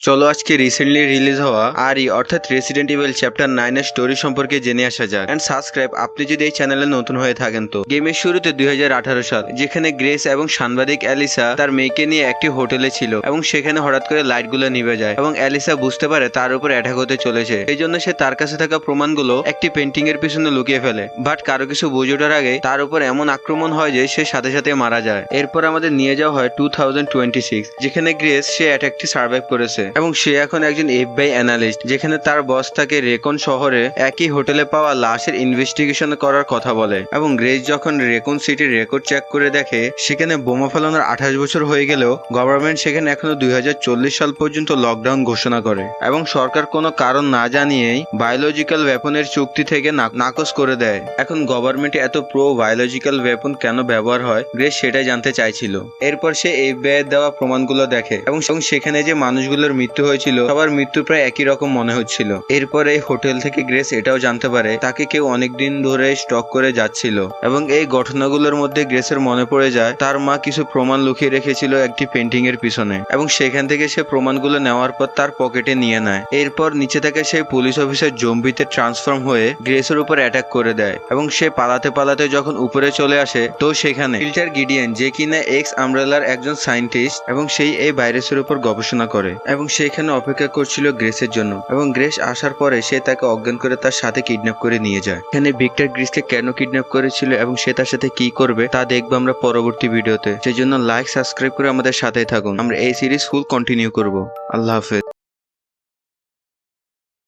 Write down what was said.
চলো আজকে recently release হওয়া আরই অর্থাৎ রেসিডেন্ট ইভিল চ্যাপ্টার 9 এর স্টোরি সম্পর্কে জেনে আসা যাক। এন্ড সাবস্ক্রাইব আপনি যদি এই চ্যানেলে নতুন হয়ে থাকেন। তো গেমের শুরুতে 2018 সাল, যেখানে গ্রেস এবং সাংবাদিক অ্যালিসা তার মেয়েকে নিয়ে একটি হোটেলে ছিল এবং সেখানে হঠাৎ করে লাইটগুলো নিভে যায় এবং অ্যালিসা বুঝতে পারে তার উপর অ্যাটাক হতে চলেছে। এই জন্য সে তার কাছে থাকা প্রমাণগুলো একটি পেন্টিং এর পিছনে লুকিয়ে ফেলে, বাট কারো কিছু বুঝে ওঠার আগে তার উপর এমন আক্রমণ হয় যে সে সাথে সাথে মারা যায়। এরপর আমাদের নিয়ে যাওয়া হয় 2026, যেখানে গ্রেস সে অ্যাটাকটি সার্ভাইভ করেছে এবং সে এখন একজন এফবিআই অ্যানালিস্ট, যেখানে তার বস তাকে রেকন শহরে একই হোটেলে পাওয়া লাশের ইনভেস্টিগেশন করার কথা বলে। এবং গ্রেস যখন রেকন সিটির রেকর্ড চেক করে দেখে সেখানে বোমা ফেলানোর 28 বছর হয়ে গেলেও গভর্নমেন্ট সেখানে এখনো 2040 সাল পর্যন্ত লকডাউন ঘোষণা করে এবং সরকার কোনো কারণ না জানিয়েই বায়োলজিক্যাল ওয়েপনের চুক্তি থেকে নাকচ করে দেয়। এখন গভর্নমেন্টে এত প্রো বায়োলজিক্যাল ওয়েপন কেন ব্যবহার হয়, গ্রেস সেটাই জানতে চাইছিল। এরপর সে এফবিআই দেওয়া প্রমাণগুলো দেখে এবং সেখানে যে মানুষগুলোর মৃত্যু হয়েছিল সবার মৃত্যু প্রায় একই রকম মনে হচ্ছিল। এরপর এই হোটেল থেকে গ্রেস এটাও জানতে পারে তাকে কেউ অনেকদিন ধরে স্টক করে যাচ্ছিল এবং এই ঘটনাগুলোর মধ্যে গ্রেসের মনে পড়ে যায় তার মা কিছু প্রমাণ লুকিয়ে রেখেছিল একটি পেন্টিং এর পিছনে এবং সেখান থেকে সে প্রমাণগুলো নেওয়ার পর তার পকেটে নিয়ে নেয়। এরপর নিচে থেকে সেই পুলিশ অফিসার জম্বিতে ট্রান্সফর্ম হয়ে গ্রেসের উপর অ্যাটাক করে দেয় এবং সে পালাতে পালাতে যখন উপরে চলে আসে তো সেখানে ফিল্টার গিডিয়ান, যে কিনা এক্স আমব্রেলার একজন সায়েন্টিস্ট এবং সেই এই ভাইরাসের উপর গবেষণা করে এবং সেখানে অপেক্ষা করছিল গ্রেসের জন্য। এবং গ্রেস আসার পরে সে তাকে অজ্ঞান করে তার সাথে কিডন্যাপ করে নিয়ে যায়। এখানে ভিক্টর গ্রেসকে কেন কিডন্যাপ করেছিল এবং সে তার সাথে কি করবে তা দেখবো আমরা পরবর্তী ভিডিওতে। সেই জন্য লাইক সাবস্ক্রাইব করে আমাদের সাথেই থাকুন, আমরা এই সিরিজ ফুল কন্টিনিউ করব। আল্লাহ হাফেজ।